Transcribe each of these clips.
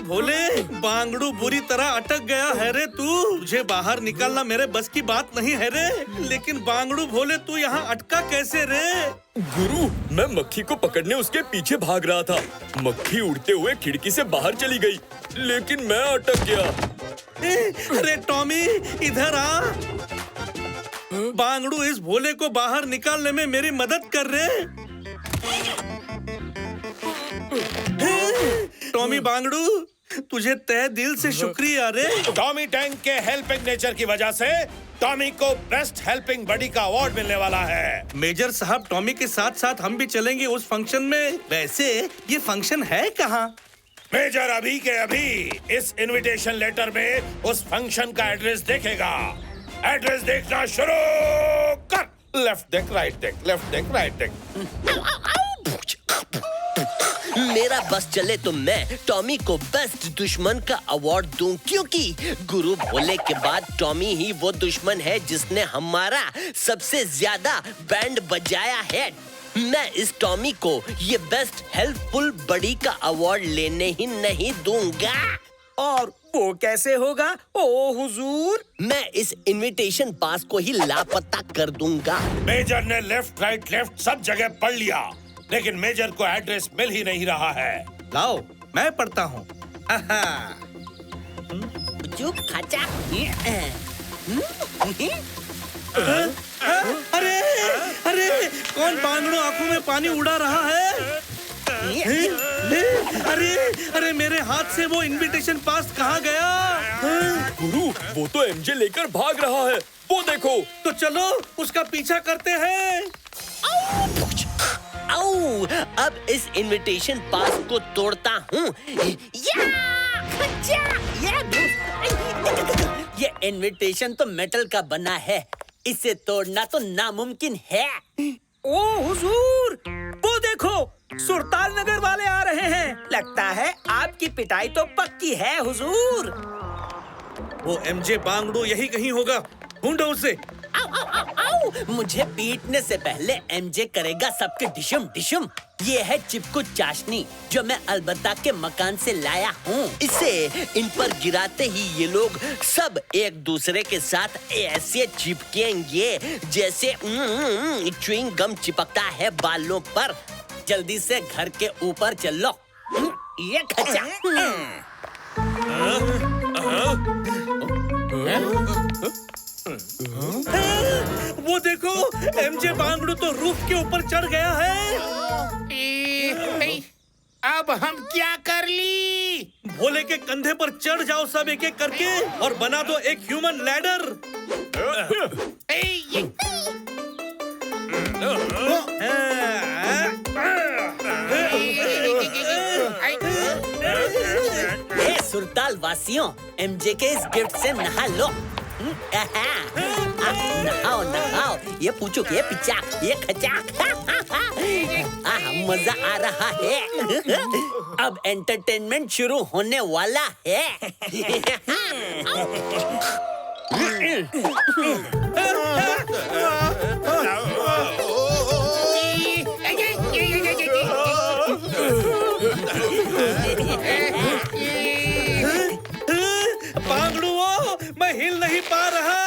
भोले, बांगड़ू बुरी तरह अटक गया है रे तू। तुझे बाहर निकलना मेरे बस की बात नहीं है रे। लेकिन बांगड़ू भोले, तू यहाँ अटका कैसे रे? गुरु, मैं मक्खी को पकड़ने उसके पीछे भाग रहा था। मक्खी उड़ते हुए खिड़की से बाहर चली गई, लेकिन मैं अटक गया। अरे टॉमी, इधर आ। बांगड़ू, इस भोले को बाहर निकालने में मेरी मदद कर रे। टॉमी बांगड़ू, तुझे तहे दिल से शुक्रिया रे। टॉमी टैंक के हेल्पिंग नेचर की वजह से टॉमी को बेस्ट हेल्पिंग बडी का अवार्ड मिलने वाला है। मेजर साहब, टॉमी के साथ साथ हम भी चलेंगे उस फंक्शन में। वैसे ये फंक्शन है कहाँ? मेजर अभी के अभी इस इनविटेशन लेटर में उस फंक्शन का एड्रेस देखेगा। एड्रेस देखना शुरू कर। लेफ्ट देख, राइट देख, लेफ्ट देख, राइट देख। मेरा बस चले तो मैं टॉमी को बेस्ट दुश्मन का अवार्ड दूं, क्योंकि गुरु भोले के बाद टॉमी ही वो दुश्मन है जिसने हमारा सबसे ज्यादा बैंड बजाया है। मैं इस टॉमी को ये बेस्ट हेल्पफुल बडी का अवार्ड लेने ही नहीं दूंगा। और वो कैसे होगा ओ हुजूर? मैं इस इनविटेशन पास को ही लापता कर दूंगा। मेजर ने लेफ्ट राइट लेफ्ट सब जगह पढ़ लिया, लेकिन मेजर को एड्रेस मिल ही नहीं रहा है। लाओ, मैं पढ़ता हूँ। अरे अरे, कौन बांगड़ू आंखों में पानी उड़ा रहा है? अरे अरे, मेरे हाथ से वो इनविटेशन पास कहाँ गया? गुरु, वो तो एमजे लेकर भाग रहा है, वो देखो। तो चलो उसका पीछा करते हैं। अब इस इनविटेशन पास को तोड़ता हूँ। ये इनविटेशन तो मेटल का बना है, इसे तोड़ना तो नामुमकिन है। ओ हुजूर, वो देखो, सुरताल नगर वाले आ रहे हैं। लगता है आपकी पिटाई तो पक्की है हुजूर। वो एमजे बांगड़ू यही कहीं होगा, ढूंढो उसे। मुझे पीटने से पहले एमजे करेगा सबके डिशम डिशम। ये है चिपकू चाशनी जो मैं अलबत्ता के मकान से लाया हूँ। इसे इन पर गिराते ही ये लोग सब एक दूसरे के साथ ऐसे चिपकेंगे जैसे च्युइंग गम चिपकता है बालों पर। जल्दी से घर के ऊपर चलो। ये खचा। वो देखो, एमजे बांगड़ू तो रूफ के ऊपर चढ़ गया है। अब हम क्या कर ली? भोले के कंधे पर चढ़ जाओ सब एक एक करके और बना दो एक ह्यूमन लैडर। सुरताल वासियों, एमजे के इस गिफ्ट से नहा लो। नहाओ नहाओ, ये पूछो के पिचा, ये खचा। मजा आ रहा है। अब एंटरटेनमेंट शुरू होने वाला है। बांगड़ू, मैं हिल नहीं पा रहा।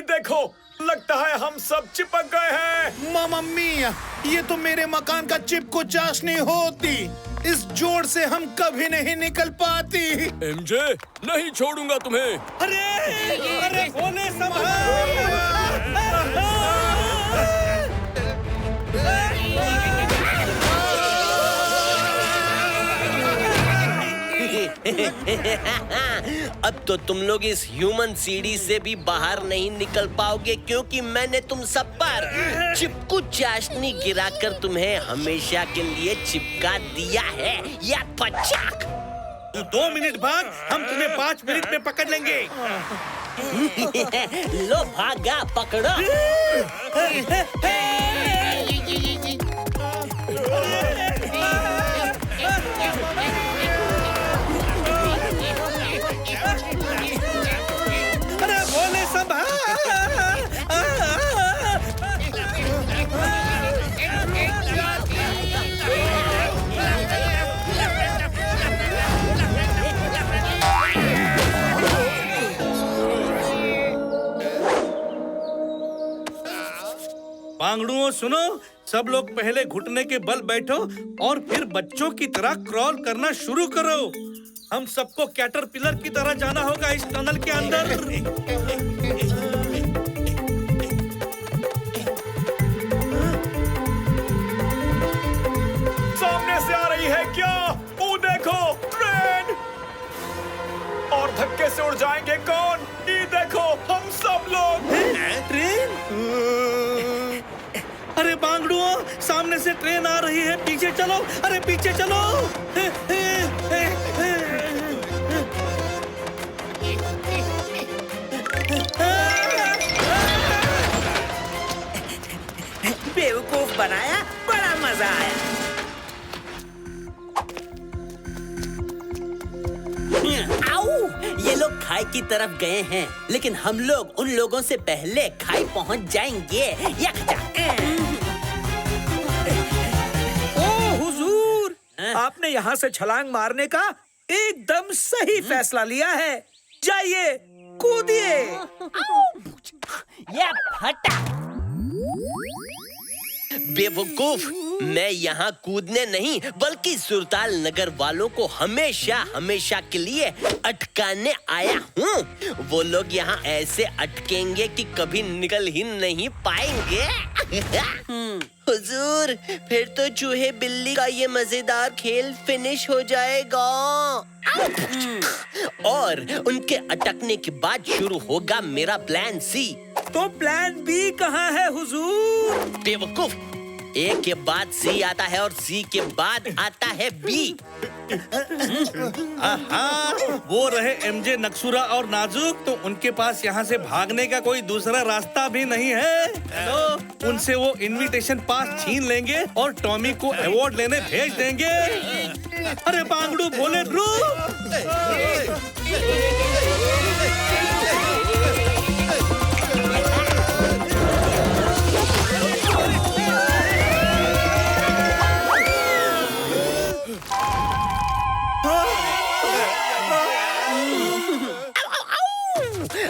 देखो, लगता है हम सब चिपक गए हैं। मम्मी, ये तो मेरे मकान का चिपकू चाशनी होती। इस जोड़ से हम कभी नहीं निकल पाती। एमजे, नहीं छोड़ूंगा तुम्हें। अरे अरे, भोले संभाल। अब तो तुम लोग इस ह्यूमन सीढ़ी से भी बाहर नहीं निकल पाओगे, क्योंकि मैंने तुम सब पर चिपकू चाशनी गिराकर तुम्हें हमेशा के लिए चिपका दिया है। या पचाक। तू 2 मिनट भाग, हम तुम्हें 5 मिनट में पकड़ लेंगे। लो भागा, पकड़ो। अरे भोले संभाल। बांगड़ुओं सुनो, सब लोग पहले घुटने के बल बैठो और फिर बच्चों की तरह क्रॉल करना शुरू करो। हम सबको कैटरपिलर की तरह जाना होगा इस टनल के अंदर। सामने से आ रही है क्या? वो देखो, ट्रेन! और धक्के से उड़ जाएंगे कौन? ये देखो, हम सब लोग। ट्रेन? अरे बांगड़ुओं, सामने से ट्रेन आ रही है, पीछे चलो। अरे पीछे चलो। बेवकूफ बनाया, बड़ा मजा आया। आओ! ये लोग खाई की तरफ गए हैं, लेकिन हम लोग उन लोगों से पहले खाई पहुंच जाएंगे। यकजा! ओ हुजूर, आपने यहाँ से छलांग मारने का एकदम सही फैसला लिया है। जाइए, कूदिए। ये फटा! बेवकूफ, मैं यहाँ कूदने नहीं बल्कि सुरताल नगर वालों को हमेशा हमेशा के लिए अटकाने आया हूँ। वो लोग यहाँ ऐसे अटकेंगे कि कभी निकल ही नहीं पाएंगे। हुजूर, फिर तो चूहे बिल्ली का ये मजेदार खेल फिनिश हो जाएगा। और उनके अटकने के बाद शुरू होगा मेरा प्लान सी। तो प्लान बी कहाँ है हुजूर? बेवकूफ, ए के बाद सी आता है और सी के बाद आता है बी। वो रहे एमजे, नक्सुरा और नाजुक, तो उनके पास यहाँ से भागने का कोई दूसरा रास्ता भी नहीं है। तो उनसे वो इनविटेशन पास छीन लेंगे और टॉमी को अवार्ड लेने भेज देंगे। अरे बांगड़ू भोले ध्रुव!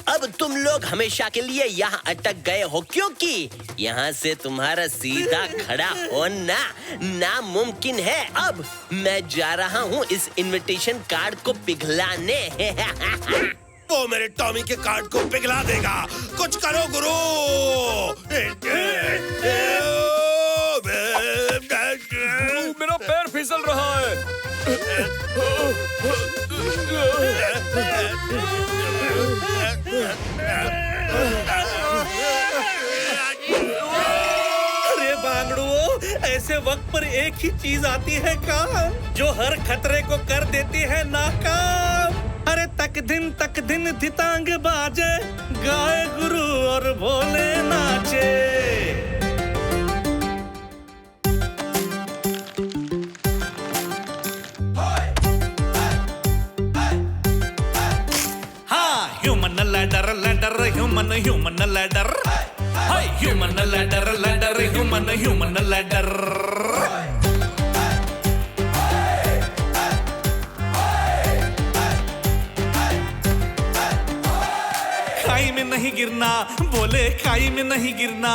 अब तुम लोग हमेशा के लिए यहाँ अटक गए हो, क्योंकि यहाँ से तुम्हारा सीधा खड़ा होना नामुमकिन है। अब मैं जा रहा हूँ इस इनविटेशन कार्ड को पिघलाने। वो मेरे टॉमी के कार्ड को पिघला देगा। कुछ करो गुरु। मेरा पैर फिसल रहा है। अरे बांगड़ुओं, ऐसे वक्त पर एक ही चीज आती है काम, जो हर खतरे को कर देती है नाकाम। अरे तक दिन धितांग बाजे, गाए गुरु और भोले नाचे। Human ladder, human ladder. Hey, human ladder, human ladder. खाई में नहीं गिरना, बोले खाई में नहीं गिरना।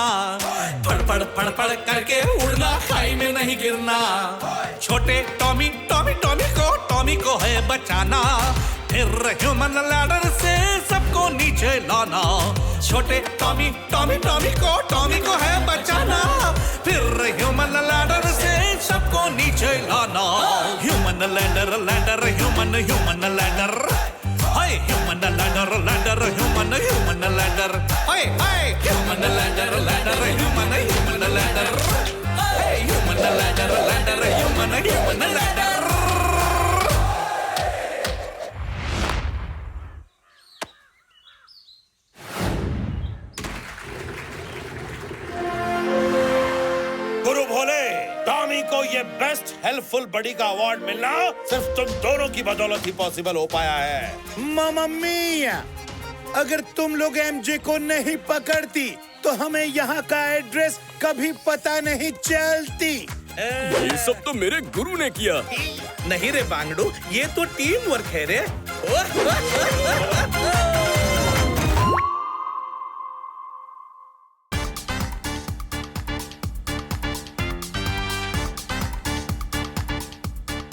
फड़ करके उड़ना, खाई में नहीं गिरना। छोटे टॉमी को है बचाना, फिर ह्यूमन लैडर से सबको नीचे लाना। छोटे टॉमी को है बचाना, फिर ह्यूमन लैडर से सबको नीचे लाना। Human ladder, human ladder. हाय ह्यूमन लैडर, ह्यूमन लैडर। हाय ह्यूमन लैडर, ह्यूमन लैडर। हाय human ladder, human ladder. Guru Bhole, Tommy को ये बेस्ट हेल्पफुल बडी का अवार्ड मिलना सिर्फ तुम दोनों की बदौलत ही पॉसिबल हो पाया है। मामा मिया, अगर तुम लोग एमजे को नहीं पकड़ती तो हमें यहाँ का एड्रेस कभी पता नहीं चलती। ये सब तो मेरे गुरु ने किया। नहीं रे बांगड़ू, ये तो टीम वर्क है रे।